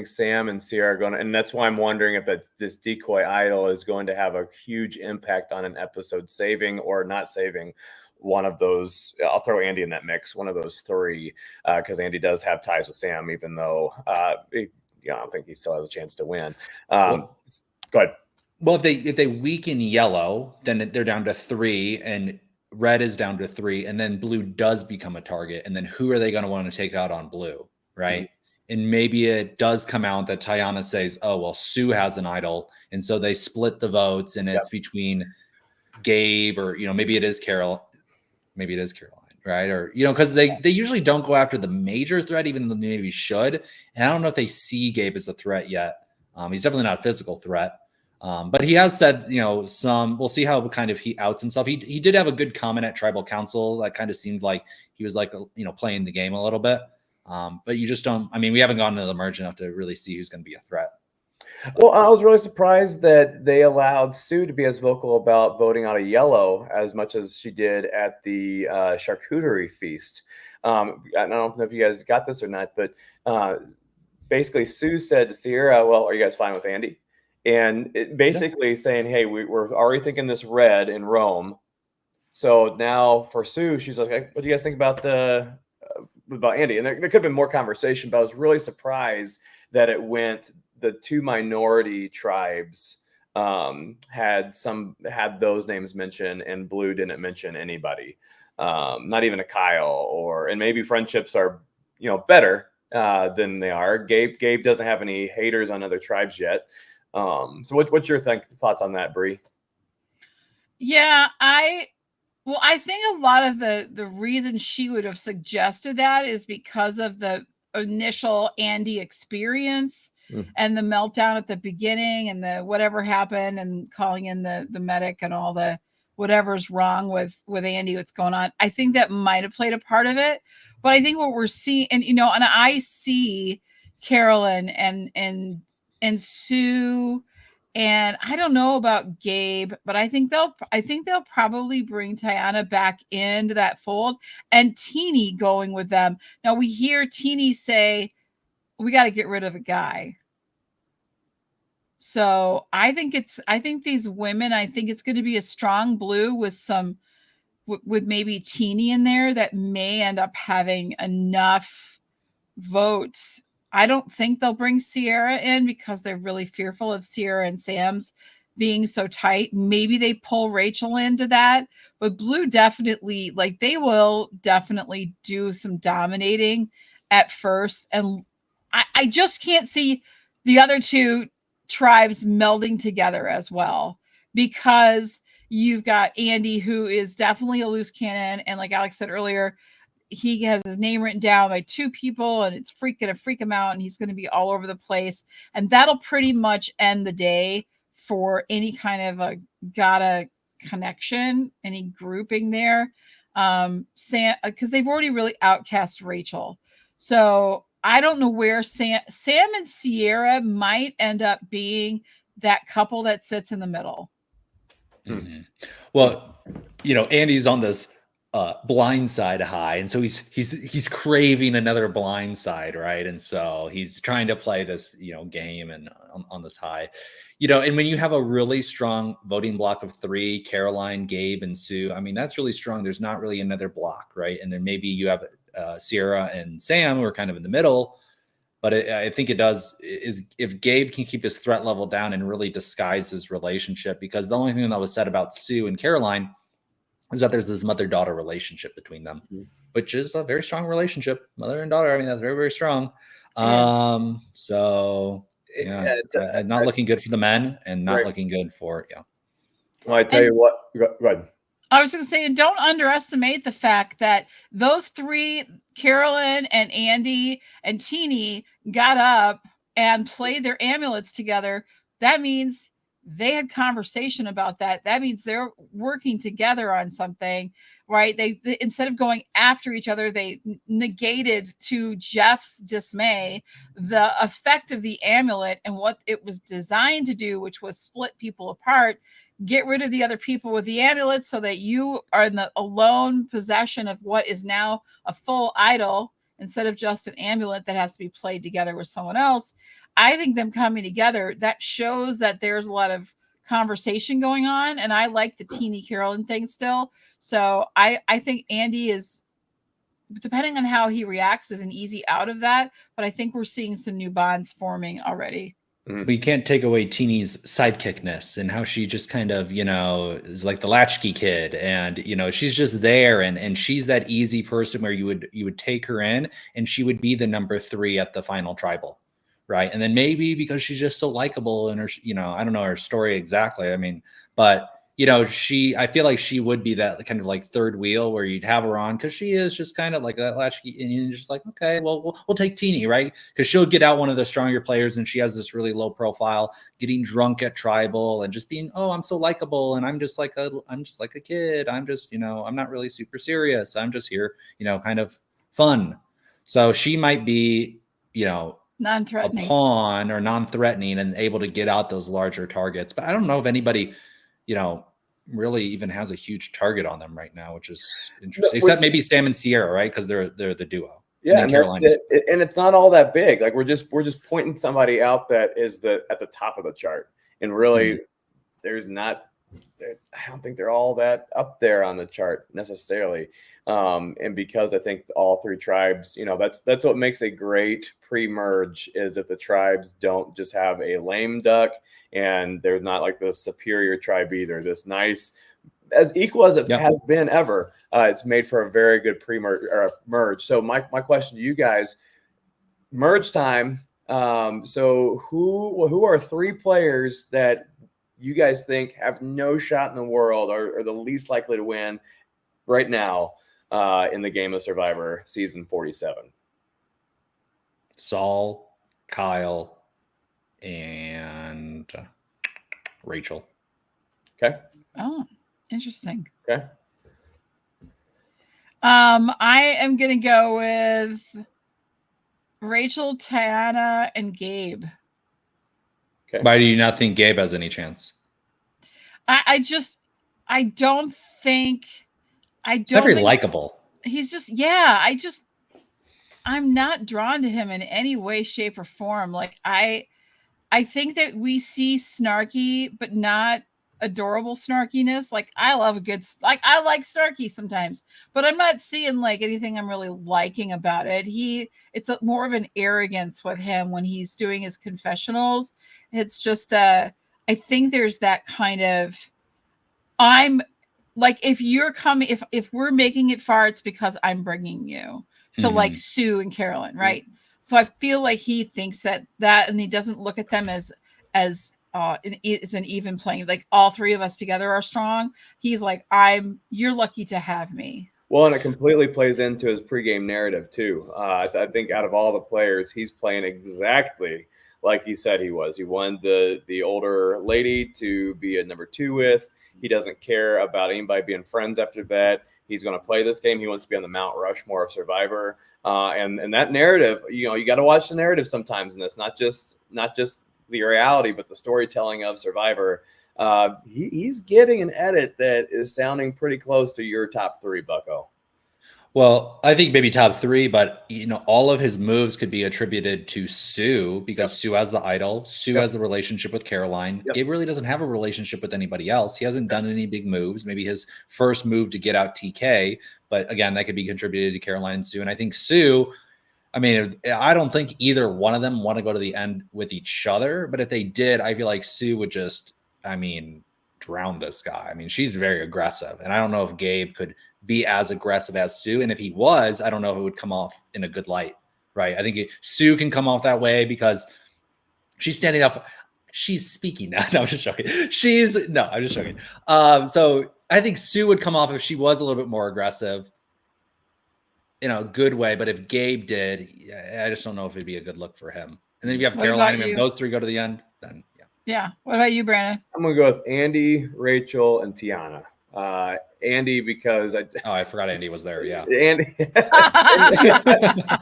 Sam and Sierra are going to, and that's why I'm wondering if this decoy idol is going to have a huge impact on an episode, saving or not saving one of those. I'll throw Andy in that mix, one of those three, because Andy does have ties with Sam, even though I don't think he still has a chance to win. Go ahead. Well, if they weaken Yellow, then they're down to 3, and Red is down to 3, and then Blue does become a target. And then who are they going to want to take out on Blue, right? Mm-hmm. And maybe it does come out that Tiana says, "Oh, well, Sue has an idol," and so they split the votes, and it's between Gabe or maybe it is Carol, maybe it is Caroline, right? Or because they usually don't go after the major threat, even though they maybe should. And I don't know if they see Gabe as a threat yet. He's definitely not a physical threat. But he has said, we'll see how kind of he outs himself. He did have a good comment at Tribal Council that kind of seemed like he was playing the game a little bit. But you just don't, we haven't gotten to the merge enough to really see who's going to be a threat. Well, I was really surprised that they allowed Sue to be as vocal about voting out of Yellow as much as she did at the charcuterie feast. I don't know if you guys got this or not, but basically Sue said to Sierra, "Well, are you guys fine with Andy?" And it basically saying, "Hey, we're already thinking this Red in Rome." So now for Sue, she's like, "What do you guys think about Andy?" And there could have been more conversation, but I was really surprised that it went. The 2 minority tribes had those names mentioned, and Blue didn't mention anybody, not even a Kyle, and maybe friendships are better than they are. Gabe doesn't have any haters on other tribes yet. So what's your thoughts on that, Bree? Yeah, I think a lot of the reason she would have suggested that is because of the initial Andy experience and the meltdown at the beginning and the whatever happened and calling in the medic and all the whatever's wrong with Andy, what's going on. I think that might have played a part of it. But I think what we're seeing, and I see Carolyn and Sue, and I don't know about Gabe, but I think they'll probably bring Tiana back into that fold, and Teeny going with them. Now we hear Teeny say, "We got to get rid of a guy." So I think these women, I think it's going to be a strong Blue with with maybe Teeny in there that may end up having enough votes. I don't think they'll bring Sierra in because they're really fearful of Sierra and Sam's being so tight. Maybe they pull Rachel into that, but Blue definitely, they will definitely do some dominating at first. And I just can't see the other 2 tribes melding together as well, because you've got Andy, who is definitely a loose cannon. And like Alex said earlier, he has his name written down by 2 people, and it's going to freak him out, and he's going to be all over the place. And that'll pretty much end the day for any kind of a gotta connection, any grouping there. Sam, because they've already really outcast Rachel. So I don't know where Sam and Sierra might end up being that couple that sits in the middle. Mm-hmm. Well, Andy's on this blind side high, and so he's craving another blind side, right? And so he's trying to play this game and on this high, and when you have a really strong voting block of 3, Caroline, Gabe, and Sue, that's really strong. There's not really another block, right? And then maybe you have Sierra and Sam, who are kind of in the middle, But I think it does is if Gabe can keep his threat level down and really disguise his relationship, because the only thing that was said about Sue and Caroline is that there's this mother-daughter relationship between them, which is a very strong relationship, mother and daughter. I mean, that's very, very strong. So yeah, it's not looking good for the men and not looking good for Well, I tell you what, go ahead. I was going to say, and don't underestimate the fact that those three, Carolyn and Andy and Teeny, got up and played their amulets together. That means they had conversation about that. That means they're working together on something, right? They instead of going after each other, they negated, to Jeff's dismay, the effect of the amulet and what it was designed to do, which was split people apart. Get rid of the other people with the amulet so that you are in the alone possession of what is now a full idol instead of just an amulet that has to be played together with someone else. I think them coming together, that shows that there's a lot of conversation going on. And I like the Teeny Carolyn thing still. So I think Andy is, depending on how he reacts, is an easy out of that. But I think we're seeing some new bonds forming already. We can't take away Teeny's sidekickness and how she just kind of, is like the latchkey kid, and she's just there, and she's that easy person where you would take her in and she would be the number 3 at the final tribal, right? And then maybe because she's just so likable and her, I don't know her story exactly. I mean, but I feel like she would be that kind of like third wheel where you'd have her on, because she is just kind of like that latchkey, and you're just like, okay, well, we'll take Teeny, right? Because she'll get out one of the stronger players, and she has this really low profile, getting drunk at tribal and just being, oh, I'm so likable, and I'm just like a kid. I'm just, I'm not really super serious. I'm just here, kind of fun. So she might be, non-threatening, a pawn or non-threatening and able to get out those larger targets. But I don't know if anybody really even has a huge target on them right now, which is interesting. Except maybe Sam and Sierra, right? Because they're the duo. Yeah, and that's it. And it's not all that big. Like we're just pointing somebody out that is at the top of the chart, and really, there's not. I don't think they're all that up there on the chart necessarily. And because I think all 3 tribes, that's what makes a great pre-merge, is that the tribes don't just have a lame duck, and they're not like the superior tribe either. This nice, as equal as it has been ever, it's made for a very good pre-merge or merge. So my question to you guys, merge time. So who are 3 players that you guys think have no shot in the world, or the least likely to win right now in the game of Survivor season 47? Saul, Kyle, and Rachel. Okay. Oh, interesting. Okay. I am going to go with Rachel, Tiana, and Gabe. Okay. Why do you not think Gabe has any chance? I don't think. He's not very likable. He's just, I'm not drawn to him in any way, shape, or form. Like I think that we see snarky, but not adorable snarkiness. Like I love I like snarky sometimes, but I'm not seeing like anything I'm really liking about it. It's more of an arrogance with him when he's doing his confessionals. It's just, I think there's that kind of, I'm like, if you're coming, if we're making it far, it's because I'm bringing you to like Sue and Carolyn, right? So I feel like he thinks that, and he doesn't look at them as it's an even playing. Like all 3 of us together are strong. He's like, you're lucky to have me. Well, and it completely plays into his pregame narrative too. I think out of all the players, he's playing exactly like he said he was. He wanted the older lady to be a number 2 with. He doesn't care about anybody being friends after that. He's going to play this game. He wants to be on the Mount Rushmore of Survivor. And that narrative, you got to watch the narrative sometimes in this, not just the reality, but the storytelling of Survivor. He's getting an edit that is sounding pretty close to your top 3, Bucko. Well, I think maybe top 3, but all of his moves could be attributed to Sue, because Sue has the idol. Sue has the relationship with Caroline. Gabe really doesn't have a relationship with anybody else. He hasn't done any big moves. Maybe his first move to get out TK, but again, that could be contributed to Caroline and Sue. And I think Sue, I mean, I don't think either one of them want to go to the end with each other, but if they did, I feel like Sue would just, I mean, drown this guy. I mean, she's very aggressive, and I don't know if Gabe could be as aggressive as Sue, and if he was, I don't know if it would come off in a good light, right? I think Sue can come off that way because she's standing up. She's speaking now. No, I'm just joking. I'm just joking. So I think Sue would come off if she was a little bit more aggressive in a good way. But if Gabe did, I just don't know if it'd be a good look for him. And then if you have Carolina, and those three go to the end, then yeah. Yeah. What about you, Brandon? I'm going to go with Andy, Rachel, and Tiana. Andy, because I forgot Andy was there. Yeah. Andy,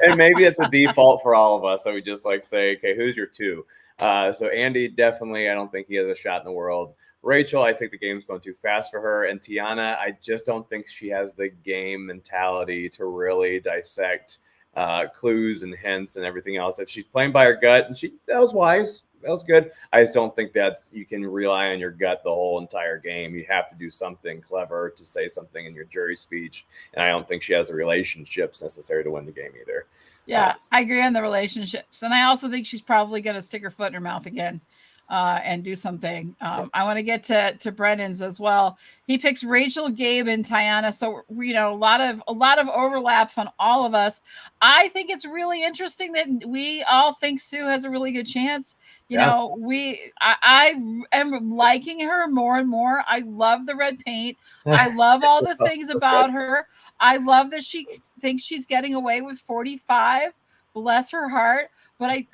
and maybe it's a default for all of us that we just like say, okay, who's your two? So Andy, definitely, I don't think he has a shot in the world. Rachel, I think the game's going too fast for her. And Tiana, I just don't think she has the game mentality to really dissect clues and hints and everything else. If she's playing by her gut, and that was wise. That was good. I just don't think you can rely on your gut the whole entire game. You have to do something clever to say something in your jury speech. And I don't think she has the relationships necessary to win the game either. Yeah, I agree on the relationships. And I also think she's probably going to stick her foot in her mouth again and do something. I want to get to Brendan's as well. He picks Rachel, Gabe, and Tiana. So, a lot of overlaps on all of us. I think it's really interesting that we all think Sue has a really good chance. I am liking her more and more. I love the red paint. I love all the things about her. I love that she thinks she's getting away with 45. Bless her heart. But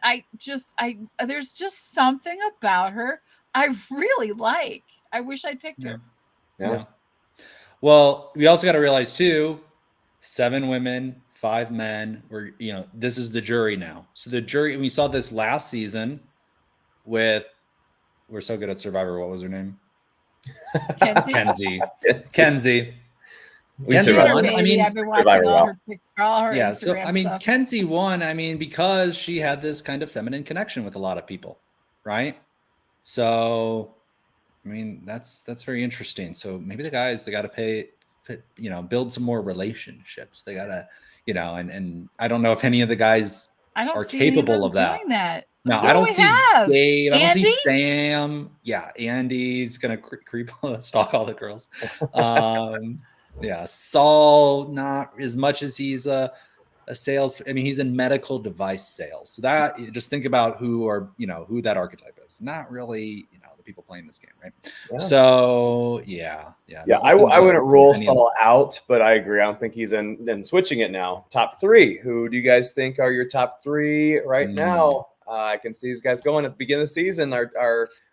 there's just something about her I really like. I wish I picked her. Yeah. Well, we also got to realize too, 7 women, 5 men. This is the jury now. So the jury, we saw this last season we're so good at Survivor. What was her name? Kenzie. Kenzie. Kenzie won. I mean, I've been watching all her yeah. Instagram So I mean, stuff. Kenzie won. I mean, because she had this kind of feminine connection with a lot of people, right? So, I mean, that's very interesting. So maybe the guys, they got to build some more relationships. They got to, and I don't know if any of the guys are capable of that. Doing that. No, I don't see Dave. I don't see Sam. Yeah, Andy's gonna stalk all the girls. Yeah, Saul, not as much as he's a sales. I mean, he's in medical device sales. So that, just think about who that archetype is. Not really, the people playing this game, right? Yeah. So yeah. I wouldn't rule Saul out, but I agree. I don't think he's in switching it now. Top 3. Who do you guys think are your top 3 right now? I can see these guys going at the beginning of the season.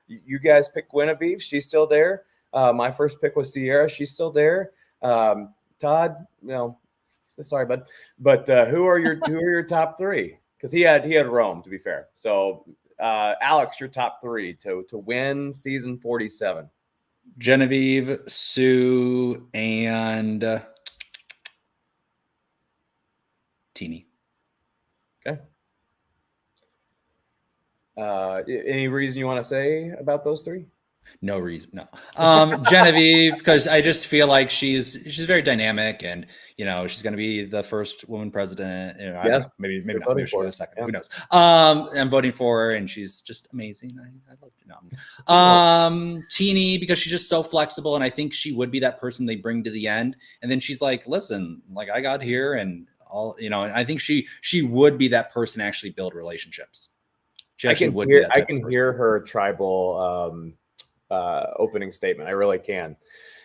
You guys pick Guinevere? She's still there. My first pick was Sierra. She's still there. Todd, sorry, bud. But who are your top 3? Because he had Rome, to be fair. So Alex, your top 3 to win season 47. Genevieve, Sue, and Teeny. Okay. Any reason you want to say about those 3? No reason. No. Genevieve, because I just feel like she's very dynamic, and she's going to be the first woman president. I don't know, maybe not. Maybe she'll be the second. Yeah. Who knows? I'm voting for her, and she's just amazing. I love her. Teeny, because she's just so flexible, and I think she would be that person they bring to the end. And then she's like, "Listen, like I got here, and all and I think she would be that person to actually build relationships. I can hear her tribal opening statement. I really can.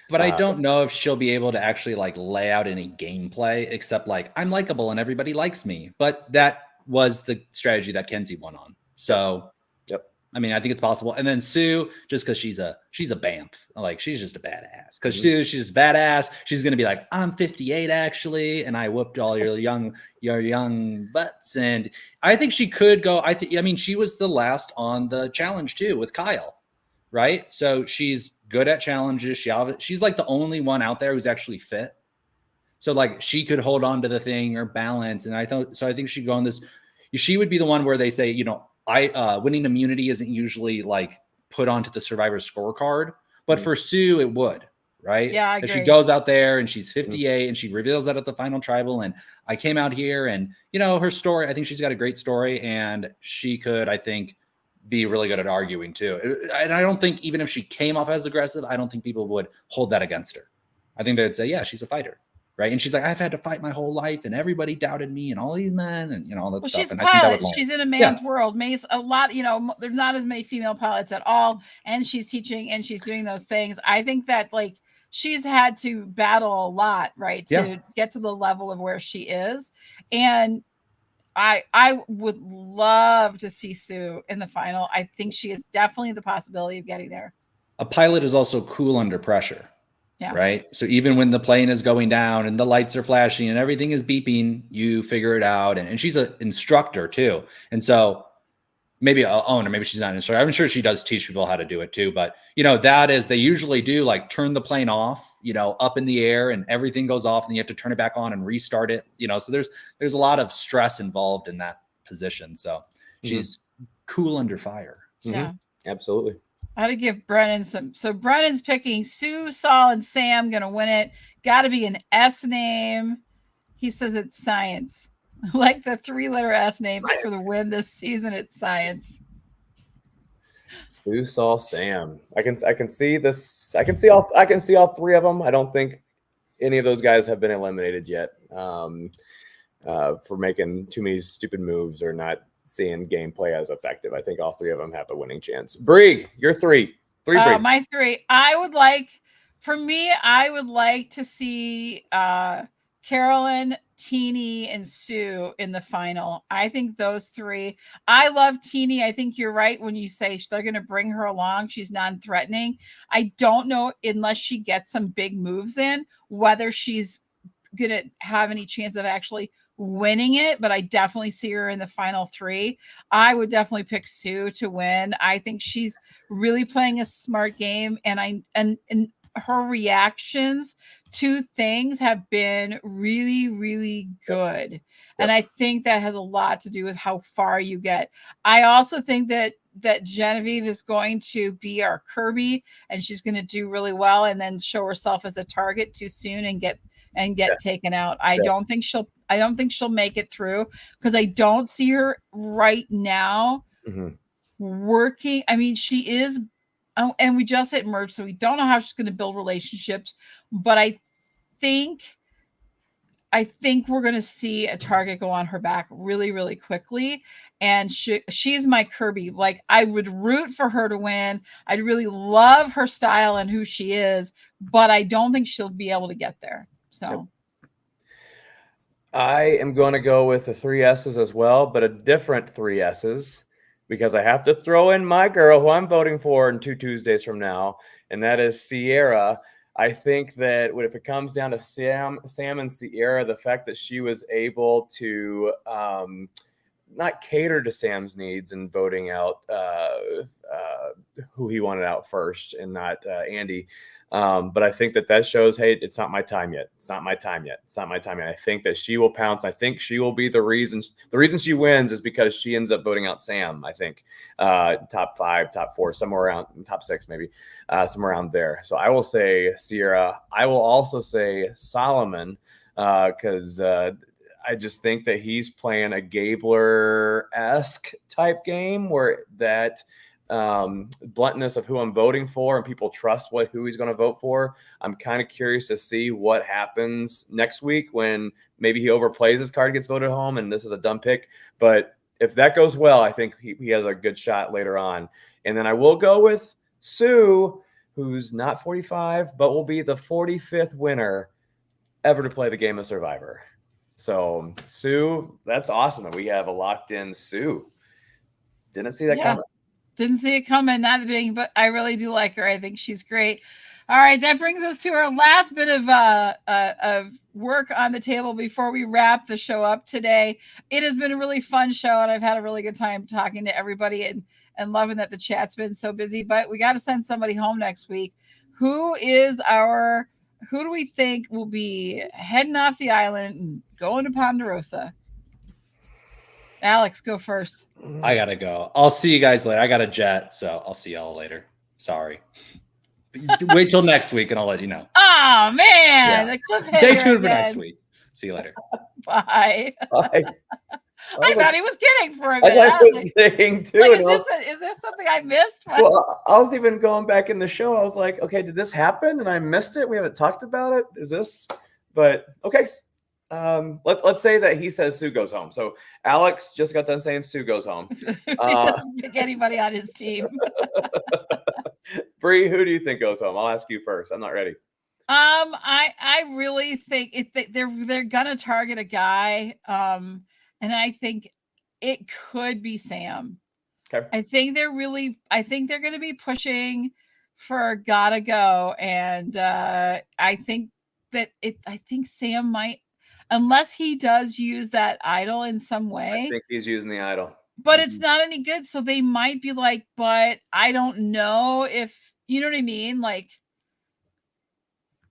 But I don't know if she'll be able to actually lay out any gameplay, except I'm likable and everybody likes me. But that was the strategy that Kenzie won on. So, yep. I mean, I think it's possible. And then Sue, just because she's a BAMF, she's just a badass. Because she's badass. She's gonna be like, I'm 58 actually, and I whooped all your young butts. And I think she could go. I mean, she was the last on the challenge too with Kyle. Right. So she's good at challenges. She's like the only one out there who's actually fit. So she could hold on to the thing or balance. And I think she'd go on this. She would be the one where they say, winning immunity isn't usually put onto the Survivor scorecard, but for Sue, it would. right? Yeah, I That she agree. goes out there and she's 58 and she reveals that at the final tribal. And I came out here and, her story, I think she's got a great story and she could, I think, be really good at arguing too. And I don't think even if she came off as aggressive, I don't think people would hold that against her. I think they'd say, yeah, she's a fighter. Right. And she's like, I've had to fight my whole life and everybody doubted me and all these men and, all that Well, stuff. she's a And I think that would pilot. land. She's in a man's world. A lot, there's not as many female pilots at all. And she's teaching and she's doing those things. I think that she's had to battle a lot, right, to get to the level of where she is. And I would love to see Sue in the final. I think she is definitely the possibility of getting there. A pilot is also cool under pressure. Yeah. Right. So even when the plane is going down and the lights are flashing and everything is beeping, you figure it out. And she's an instructor too. And so maybe I'll own her. Maybe she's not an instructor. I'm sure she does teach people how to do it too. But that is, they usually do turn the plane off, up in the air and everything goes off and you have to turn it back on and restart it. So there's a lot of stress involved in that position. So she's cool under fire. So. Yeah, absolutely. I had to give Brennan some. So Brennan's picking Sue, Saul, and Sam going to win it. Got to be an S name. He says it's science. Like the 3-letter S name for the win this season. It's science. Sue, Saul, Sam. I can see this. I can see all three of them. I don't think any of those guys have been eliminated yet for making too many stupid moves or not seeing gameplay as effective. I think all three of them have a winning chance. Bree, you're three. Bree. My 3. I would like to see Carolyn, Teeny, and Sue in the final. I think those 3. I love Teeny. I think you're right when you say they're going to bring her along. She's non-threatening. I don't know, unless she gets some big moves in, whether she's going to have any chance of actually winning it, but I definitely see her in the final 3. I would definitely pick Sue to win. I think she's really playing a smart game, and her reactions to things have been really, really good. Yep. And I think that has a lot to do with how far you get. I also think that Genevieve is going to be our Kirby, and she's going to do really well and then show herself as a target too soon and get taken out. I don't think she'll make it through, because I don't see her right now working. I mean, she is, and we just hit merge, so we don't know how she's going to build relationships, but I think we're going to see a target go on her back really, really quickly. And she's my Kirby. I would root for her to win. I'd really love her style and who she is, but I don't think she'll be able to get there. So I am going to go with the 3 S's as well, but a different 3 S's, because I have to throw in my girl who I'm voting for in 2 Tuesdays from now, and that is Sierra. I think that if it comes down to Sam and Sierra, the fact that she was able to not cater to Sam's needs and voting out who he wanted out first and not Andy. But I think that shows, hey, it's not my time yet. It's not my time yet. It's not my time yet. I think that she will pounce. I think she will be the reason she wins is because she ends up voting out Sam. I think top 5, top 4, somewhere around top 6, maybe somewhere around there. So I will say Sierra. I will also say Solomon, because I just think that he's playing a Gabler-esque type game where that bluntness of who I'm voting for and people trust who he's going to vote for. I'm kind of curious to see what happens next week when maybe he overplays his card, gets voted home, and this is a dumb pick. But if that goes well, I think he has a good shot later on. And then I will go with Sue, who's not 45, but will be the 45th winner ever to play the game of Survivor. So Sue, that's awesome that we have a locked in Sue. Didn't see that coming. Didn't see it coming, not the beginning, but I really do like her. I think she's great. All right, that brings us to our last bit of work on the table before we wrap the show up today. It has been a really fun show, and I've had a really good time talking to everybody and loving that the chat's been so busy. But we got to send somebody home next week. Who do we think will be heading off the island and going to Ponderosa? Alex, go first. I gotta go. I'll see you guys later. I got a jet, so I'll see y'all later. Sorry. Wait till next week, and I'll let you know. Oh man, Yeah. the cliffhanger. Stay tuned for next again. week. See you later. Bye. I thought he was kidding for a I minute. thought I he was was like, saying too. like, and is this something I missed? What? well, I was even going back in the show. I was like, okay, did this happen? And I missed it. We haven't talked about it. Is this? But okay. Let's say that he says Sue goes home. So Alex just got done saying Sue goes home. He doesn't pick anybody on his team. Bree, who do you think goes home? I'll ask you first. I'm not ready. I really think they're gonna target a guy. And I think it could be Sam. Okay. I think they're gonna be pushing for gotta go. And I think Sam might, unless he does use that idol in some way. I think he's using the idol. But it's not any good. So they might be like, but I don't know if, you know what I mean? Like,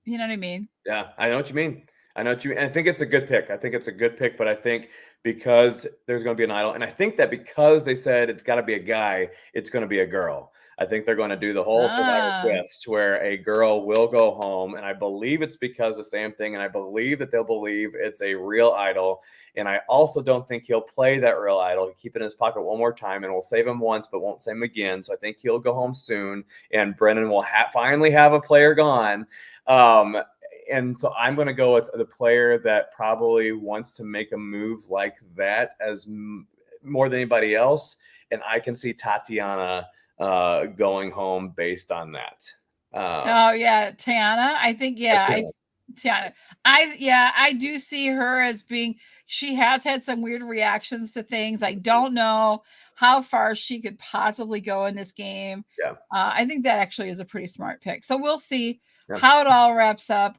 you know what I mean? Yeah, I know what you mean. I know what you mean. I think it's a good pick. But I think because there's going to be an idol, and I think that because they said it's got to be a guy, it's going to be a girl. I think they're going to do the whole Survivor twist where a girl will go home, and I believe it's because the same thing, and I believe that they'll believe it's a real idol, and I also don't think he'll play that real idol. He'll keep it in his pocket one more time, and we'll save him once, but won't save him again. So I think he'll go home soon, and Brennan will finally have a player gone. And so I'm going to go with the player that probably wants to make a move like that as more than anybody else. And I can see Tatiana going home based on that. Oh yeah, Tiana. I think Tiana. I do see her as being. She has had some weird reactions to things. I don't know how far she could possibly go in this game. Yeah. I think that actually is a pretty smart pick. So we'll see how it all wraps up.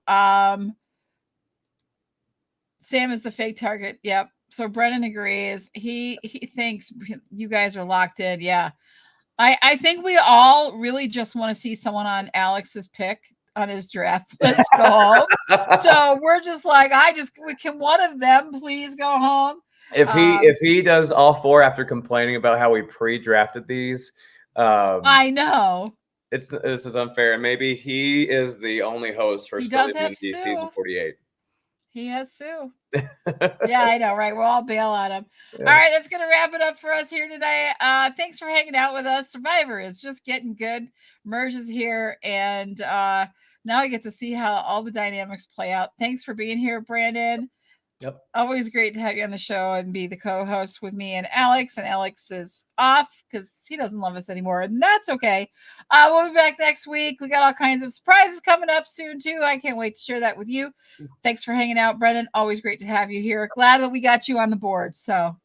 Sam is the fake target. Yep. So Brennan agrees. He thinks you guys are locked in. Yeah. I think we all really just want to see someone on Alex's pick on his draft list go home. So we're just like, can one of them please go home? If he does all four after complaining about how we pre-drafted these, I know this is unfair. Maybe he is the only host for season 48. He has Sue. Yeah, I know, right? We'll all bail on him. Yeah. All right, that's going to wrap it up for us here today. Thanks for hanging out with us. Survivor is just getting good. Merge is here, and now we get to see how all the dynamics play out. Thanks for being here, Brandon. Yep. Always great to have you on the show and be the co-host with me and Alex. And Alex is off because he doesn't love us anymore, and that's okay. We'll be back next week. We got all kinds of surprises coming up soon too. I can't wait to share that with you. Thanks for hanging out, Brendan. Always great to have you here. Glad that we got you on the board. So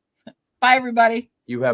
bye, everybody. You have